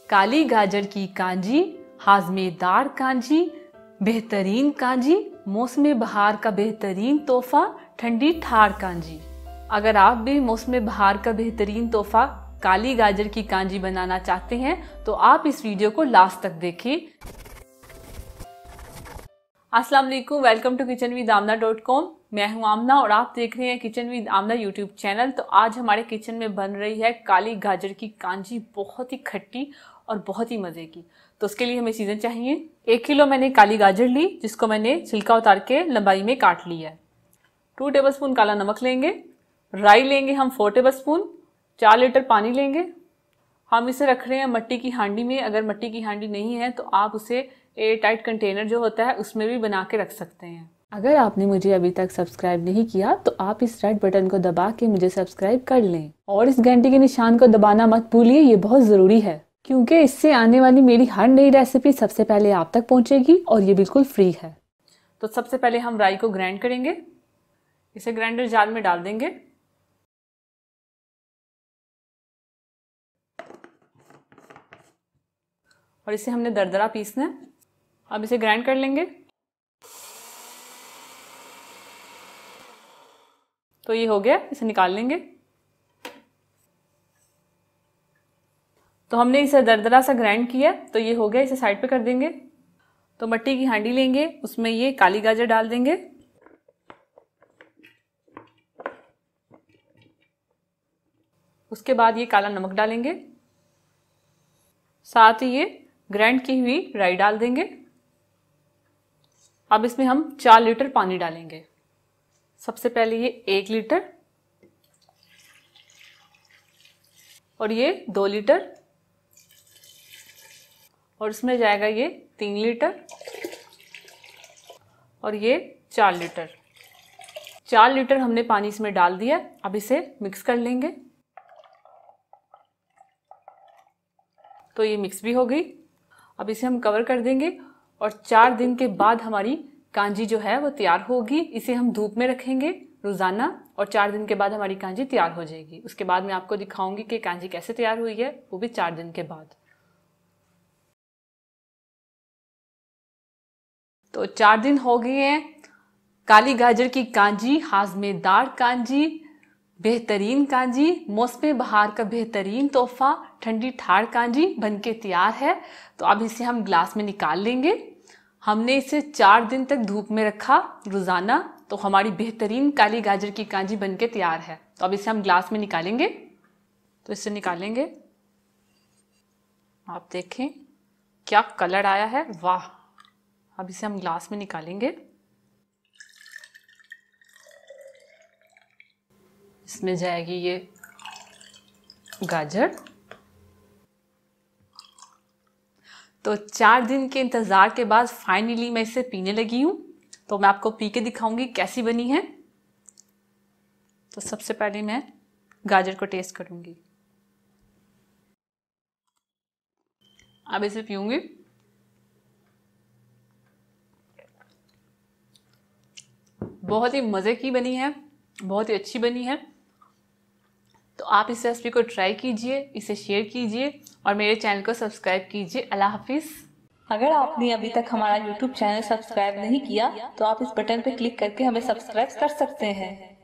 काली गाजर की कांजी, हाजमेदार कांजी, बेहतरीन कांजी, मौसम बहार का बेहतरीन तोहफा, ठंडी ठार कांजी। अगर आप भी मौसम बहार का बेहतरीन तोहफा काली गाजर की कांजी बनाना चाहते हैं तो आप इस वीडियो को लास्ट तक देखें। अस्सलाम वालेकुम, वेलकम टू kitchenwithamna.com। मैं हूं आमना और आप देख रहे हैं kitchen with Amna YouTube channel. तो आज हमारे किचन में बन रही है काली गाजर की कांजी, बहुत ही खट्टी और बहुत ही मज़े की। तो उसके लिए हमें चीज़ें चाहिए। 1 किलो मैंने काली गाजर ली, जिसको मैंने छिलका उतार के लंबाई में काट लिया है। 2 टेबलस्पून काला नमक लेंगे। राई लेंगे हम 4 टेबलस्पून। 4 लीटर पानी लेंगे। हम इसे रख रहे हैं मट्टी की हांडी में। अगर मट्टी की हांडी नहीं है तो आप उसे एयर टाइट कंटेनर जो होता है उसमें भी बना के रख सकते हैं। अगर आपने मुझे अभी तक सब्सक्राइब नहीं किया तो आप इस रेड बटन को दबा के मुझे सब्सक्राइब कर लें और इस घंटी के निशान को दबाना मत भूलिए, ये बहुत ज़रूरी है क्योंकि इससे आने वाली मेरी हर नई रेसिपी सबसे पहले आप तक पहुंचेगी और ये बिल्कुल फ्री है। तो सबसे पहले हम राई को ग्राइंड करेंगे। इसे ग्राइंडर जार में डाल देंगे। और इसे हमने दरदरा पीसना है। अब इसे ग्राइंड कर लेंगे। तो ये हो गया, इसे निकाल लेंगे। तो हमने इसे दरदरा सा ग्राइंड किया, तो ये हो गया, इसे साइड पे कर देंगे। तो मिट्टी की हांडी लेंगे, उसमें ये काली गाजर डाल देंगे। उसके बाद ये काला नमक डालेंगे। साथ ही ये ग्राइंड की हुई राई डाल देंगे। अब इसमें हम 4 लीटर पानी डालेंगे। सबसे पहले ये 1 लीटर और ये 2 लीटर और इसमें जाएगा ये 3 लीटर और ये 4 लीटर। 4 लीटर हमने पानी इसमें डाल दिया। अब इसे मिक्स कर लेंगे। तो ये मिक्स भी हो गई। अब इसे हम कवर कर देंगे और 4 दिन के बाद हमारी कांजी जो है वो तैयार होगी। इसे हम धूप में रखेंगे रोज़ाना और 4 दिन के बाद हमारी कांजी तैयार हो जाएगी। उसके बाद मैं आपको दिखाऊंगी कि कांजी कैसे तैयार हुई है, वो भी 4 दिन के बाद। तो 4 दिन हो गए हैं। काली गाजर की कांजी, हाजमेदार कांजी, बेहतरीन कांजी, मौसम बहार का बेहतरीन तोहफा, ठंडी ठार कांजी बनके तैयार है। तो अब इसे हम ग्लास में निकाल लेंगे। हमने इसे 4 दिन तक धूप में रखा रोज़ाना, तो हमारी बेहतरीन काली गाजर की कांजी बनके तैयार है। तो अब इसे हम ग्लास में निकालेंगे। तो इसे निकालेंगे। आप देखें क्या कलर आया है, वाह। अब इसे हम ग्लास में निकालेंगे। इसमें जाएगी ये गाजर। तो 4 दिन के इंतज़ार के बाद फाइनली मैं इसे पीने लगी हूँ। तो मैं आपको पी के दिखाऊंगी कैसी बनी है। तो सबसे पहले मैं गाजर को टेस्ट करूंगी। अब इसे पीऊंगी। बहुत ही मज़े की बनी है, बहुत ही अच्छी बनी है। तो आप इस रेसिपी को ट्राई कीजिए, इसे शेयर कीजिए और मेरे चैनल को सब्सक्राइब कीजिए। अल्लाह हाफिज़। अगर आपने अभी तक हमारा YouTube चैनल सब्सक्राइब नहीं किया तो आप इस बटन पर क्लिक करके हमें सब्सक्राइब कर सकते हैं।